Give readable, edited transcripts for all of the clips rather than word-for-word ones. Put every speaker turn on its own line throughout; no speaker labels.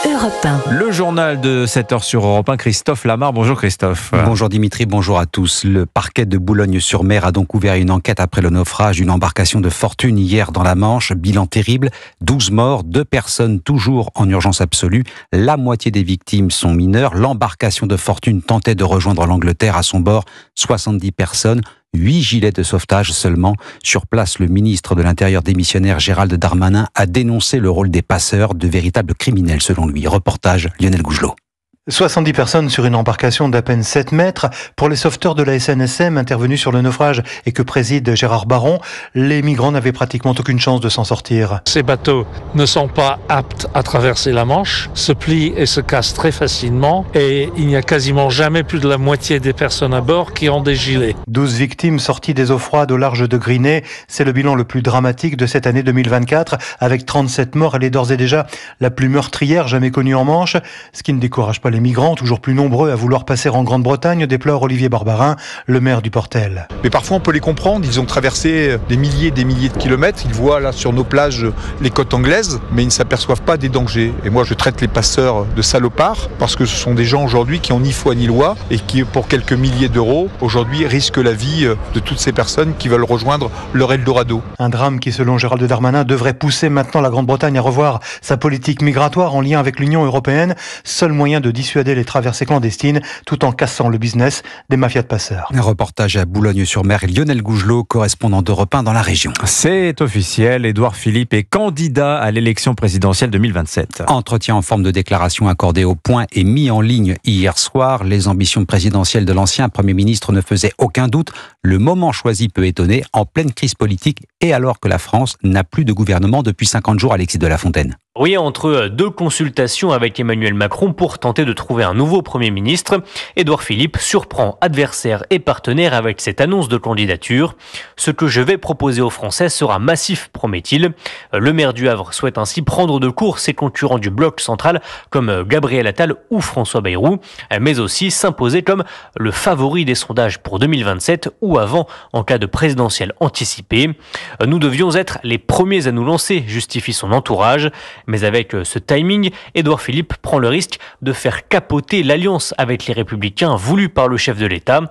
Europe 1.
Le journal de 7h sur Europe 1, Christophe Lamar. Bonjour Christophe.
Bonjour Dimitri, bonjour à tous. Le parquet de Boulogne-sur-Mer a donc ouvert une enquête après le naufrage d'une embarcation de fortune hier dans la Manche. Bilan terrible, 12 morts, 2 personnes toujours en urgence absolue. La moitié des victimes sont mineures. L'embarcation de fortune tentait de rejoindre l'Angleterre. À son bord, 70 personnes. 8 gilets de sauvetage seulement. Sur place, le ministre de l'Intérieur démissionnaire Gérald Darmanin a dénoncé le rôle des passeurs, de véritables criminels selon lui. Reportage Lionel Gougelot.
70 personnes sur une embarcation d'à peine 7 mètres. Pour les sauveteurs de la SNSM intervenus sur le naufrage et que préside Gérard Baron, les migrants n'avaient pratiquement aucune chance de s'en sortir.
Ces bateaux ne sont pas aptes à traverser la Manche, se plient et se cassent très facilement et il n'y a quasiment jamais plus de la moitié des personnes à bord qui ont des gilets.
12 victimes sorties des eaux froides au large de Grinet. C'est le bilan le plus dramatique de cette année 2024. Avec 37 morts, elle est d'ores et déjà la plus meurtrière jamais connue en Manche. Ce qui ne décourage pas les migrants, toujours plus nombreux à vouloir passer en Grande-Bretagne, déplore Olivier Barbarin, le maire du Portel.
Mais parfois on peut les comprendre, ils ont traversé des milliers de kilomètres, ils voient là sur nos plages les côtes anglaises, mais ils ne s'aperçoivent pas des dangers. Et moi je traite les passeurs de salopards, parce que ce sont des gens aujourd'hui qui ont ni foi ni loi, et qui pour quelques milliers d'euros, aujourd'hui risquent la vie de toutes ces personnes qui veulent rejoindre leur Eldorado.
Un drame qui, selon Gérald Darmanin, devrait pousser maintenant la Grande-Bretagne à revoir sa politique migratoire en lien avec l'Union européenne, seul moyen de dissuader les traversées clandestines tout en cassant le business des mafias de passeurs.
Un reportage à Boulogne-sur-Mer. Lionel Gougelot, correspondant d'Europe 1 dans la région.
C'est officiel, Édouard Philippe est candidat à l'élection présidentielle 2027.
Entretien en forme de déclaration accordé au Point et mis en ligne hier soir. Les ambitions présidentielles de l'ancien Premier ministre ne faisaient aucun doute. Le moment choisi peut étonner, en pleine crise politique et alors que la France n'a plus de gouvernement depuis 50 jours, Alexis de la Fontaine.
Oui, entre deux consultations avec Emmanuel Macron pour tenter de trouver un nouveau Premier ministre, Édouard Philippe surprend adversaires et partenaires avec cette annonce de candidature. Ce que je vais proposer aux Français sera massif, promet-il. Le maire du Havre souhaite ainsi prendre de court ses concurrents du bloc central comme Gabriel Attal ou François Bayrou, mais aussi s'imposer comme le favori des sondages pour 2027 ou avant en cas de présidentielle anticipée. Nous devions être les premiers à nous lancer, justifie son entourage. Mais avec ce timing, Édouard Philippe prend le risque de faire capoter l'alliance avec les Républicains voulue par le chef de l'État,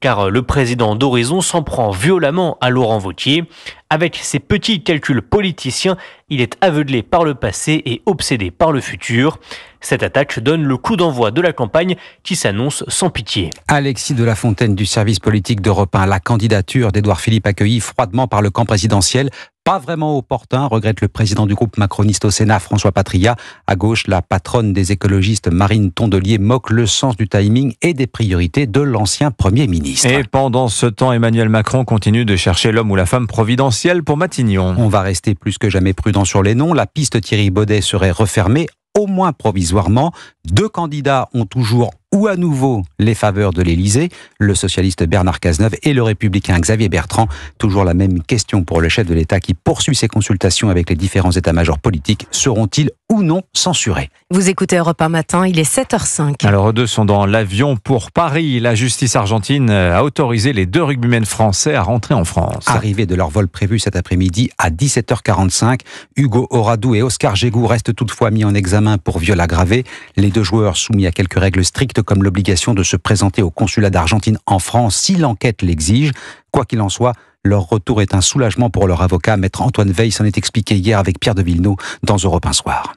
car le président d'Horizon s'en prend violemment à Laurent Wauquiez. Avec ses petits calculs politiciens, il est aveuglé par le passé et obsédé par le futur. Cette attaque donne le coup d'envoi de la campagne qui s'annonce sans pitié.
Alexis de la Fontaine du service politique d'Europe 1. La candidature d'Édouard Philippe accueillie froidement par le camp présidentiel. Pas vraiment opportun, regrette le président du groupe macroniste au Sénat, François Patriat. À gauche, la patronne des écologistes, Marine Tondelier, moque le sens du timing et des priorités de l'ancien Premier ministre.
Et pendant ce temps, Emmanuel Macron continue de chercher l'homme ou la femme providentielle pour Matignon.
On va rester plus que jamais prudent sur les noms. La piste Thierry Baudet serait refermée, au moins provisoirement. 2 candidats ont toujours ou à nouveau les faveurs de l'Élysée, le socialiste Bernard Cazeneuve et le républicain Xavier Bertrand. Toujours la même question pour le chef de l'État qui poursuit ses consultations avec les différents états-majors politiques. Seront-ils ou non censurés?
Vous écoutez Europe 1 matin, il est 7h05.
Alors, eux deux sont dans l'avion pour Paris. La justice argentine a autorisé les 2 rugbymen français à rentrer en France.
Arrivée de leur vol prévu cet après-midi à 17h45, Hugo Oradou et Oscar Gégou restent toutefois mis en examen pour viol aggravé. Les 2 joueurs soumis à quelques règles strictes comme l'obligation de se présenter au consulat d'Argentine en France si l'enquête l'exige. Quoi qu'il en soit, leur retour est un soulagement pour leur avocat. Maître Antoine Veil s'en est expliqué hier avec Pierre de Villeneuve dans Europe 1 Soir.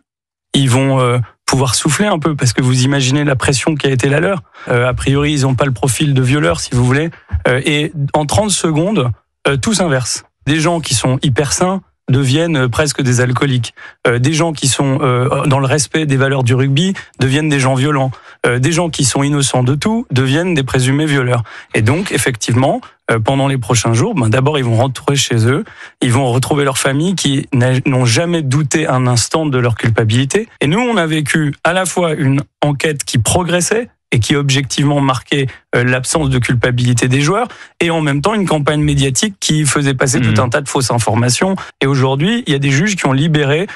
Ils vont pouvoir souffler un peu parce que vous imaginez la pression qui a été la leur. A priori, ils n'ont pas le profil de violeur, si vous voulez. Et en 30 secondes, tout s'inverse. Des gens qui sont hyper sains deviennent presque des alcooliques. Des gens qui sont dans le respect des valeurs du rugby deviennent des gens violents. Des gens qui sont innocents de tout deviennent des présumés violeurs. Et donc, effectivement, pendant les prochains jours, d'abord, ils vont rentrer chez eux, ils vont retrouver leur famille qui n'ont jamais douté un instant de leur culpabilité. Et nous, on a vécu à la fois une enquête qui progressait, et qui objectivement marquait l'absence de culpabilité des joueurs, et en même temps une campagne médiatique qui faisait passer tout un tas de fausses informations. Et aujourd'hui, il y a des juges qui ont libéré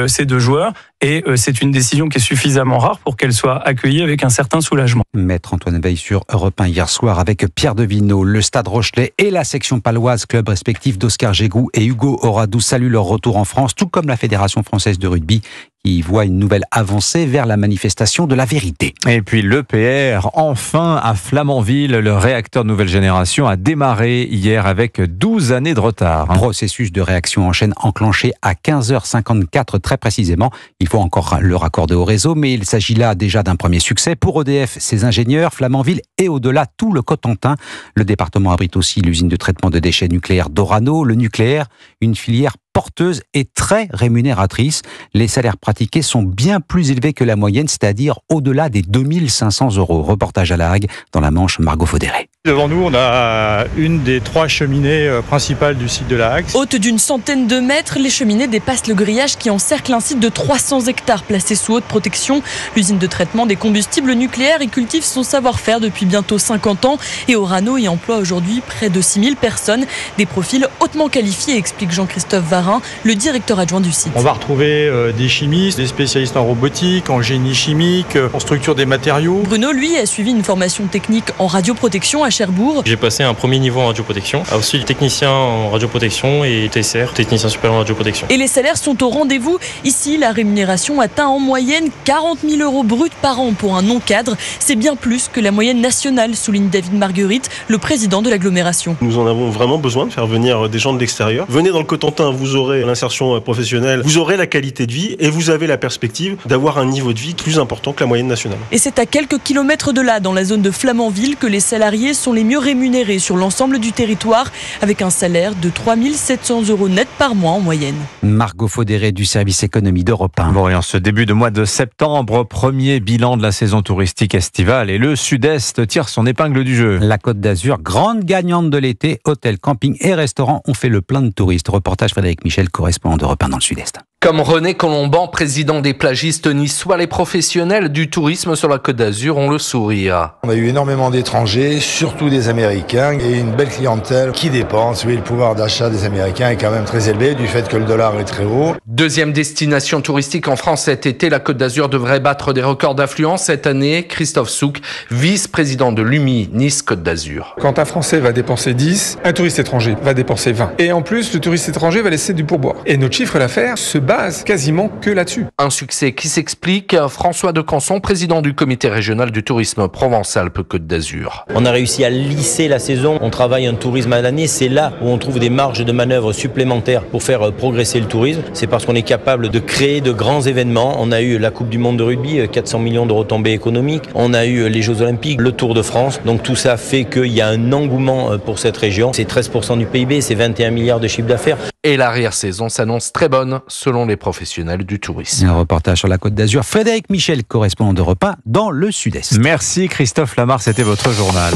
ces 2 joueurs, et c'est une décision qui est suffisamment rare pour qu'elle soit accueillie avec un certain soulagement.
Maître Antoine Veil sur Europe 1 hier soir avec Pierre de Villeneuve. Le Stade Rochelais et la section paloise, club respectif d'Oscar Gégou et Hugo Oradou, saluent leur retour en France, tout comme la Fédération française de rugby qui y voit une nouvelle avancée vers la manifestation de la vérité.
Et puis l'EPR, enfin à Flamanville, le réacteur nouvelle génération a démarré hier avec 12 années de retard.
Processus de réaction en chaîne enclenché à 15h54 très précisément. Il faut encore le raccorder au réseau, mais il s'agit là déjà d'un premier succès pour EDF, ses ingénieurs, Flamanville et au-delà tout le Cotentin. Le département abrite aussi l'usine de traitement de déchets nucléaires d'Orano. Le nucléaire, une filière porteuse et très rémunératrice. Les salaires pratiqués sont bien plus élevés que la moyenne, c'est-à-dire au-delà des 2500 €. Reportage à La Hague, dans la Manche, Margot Faudéré.
Devant nous, on a une des 3 cheminées principales du site de La Hague.
Hautes d'une centaine de mètres, les cheminées dépassent le grillage qui encercle un site de 300 hectares placé sous haute protection. L'usine de traitement des combustibles nucléaires y cultive son savoir-faire depuis bientôt 50 ans et Orano y emploie aujourd'hui près de 6000 personnes. Des profils hautement qualifiés, explique Jean-Christophe Varin, le directeur adjoint du site.
On va retrouver des chimistes, des spécialistes en robotique, en génie chimique, en structure des matériaux.
Bruno, lui, a suivi une formation technique en radioprotection à Cherbourg.
J'ai passé un premier niveau en radioprotection, aussi technicien en radioprotection et TSR, technicien supérieur en radioprotection.
Et les salaires sont au rendez-vous. Ici, la rémunération atteint en moyenne 40 000 € bruts par an pour un non-cadre. C'est bien plus que la moyenne nationale, souligne David Marguerite, le président de l'agglomération.
Nous en avons vraiment besoin de faire venir des gens de l'extérieur. Venez dans le Cotentin, vous aurez l'insertion professionnelle, vous aurez la qualité de vie et vous avez la perspective d'avoir un niveau de vie plus important que la moyenne nationale.
Et c'est à quelques kilomètres de là, dans la zone de Flamanville, que les salariés sont les mieux rémunérés sur l'ensemble du territoire, avec un salaire de 3 700 € net par mois en moyenne.
Margot Faudéré du service économie d'Europe 1.
Bon, et en ce début de mois de septembre, premier bilan de la saison touristique estivale et le Sud-Est tire son épingle du jeu.
La Côte d'Azur, grande gagnante de l'été, hôtels, campings et restaurants ont fait le plein de touristes. Reportage Frédéric Michel, correspondant d'Europe 1 dans le Sud-Est.
Comme René Colomban, président des plagistes niçois, les professionnels du tourisme sur la Côte d'Azur ont le sourire.
On a eu énormément d'étrangers, surtout des Américains, et une belle clientèle qui dépense. Oui, le pouvoir d'achat des Américains est quand même très élevé du fait que le dollar est très haut.
Deuxième destination touristique en France cet été, la Côte d'Azur devrait battre des records d'affluence cette année. Christophe Souk, vice-président de l'UMI Nice-Côte d'Azur.
Quand un Français va dépenser 10, un touriste étranger va dépenser 20. Et en plus, le touriste étranger va laisser du pourboire. Et notre chiffre d'affaires se base quasiment que là-dessus.
Un succès qui s'explique. François de Canson, président du comité régional du tourisme Provence-Alpes-Côte d'Azur.
On a réussi à lisser la saison. On travaille un tourisme à l'année. C'est là où on trouve des marges de manœuvre supplémentaires pour faire progresser le tourisme. C'est parce qu'on est capable de créer de grands événements. On a eu la Coupe du Monde de rugby, 400 millions de retombées économiques. On a eu les Jeux Olympiques, le Tour de France. Donc tout ça fait qu'il y a un engouement pour cette région. C'est 13% du PIB, c'est 21 milliards de chiffre d'affaires.
Et l'arrière-saison s'annonce très bonne selon les professionnels du tourisme.
Un reportage sur la Côte d'Azur. Frédéric Michel, correspondant d'Europe 1 dans le Sud-Est.
Merci Christophe Lamar, c'était votre journal.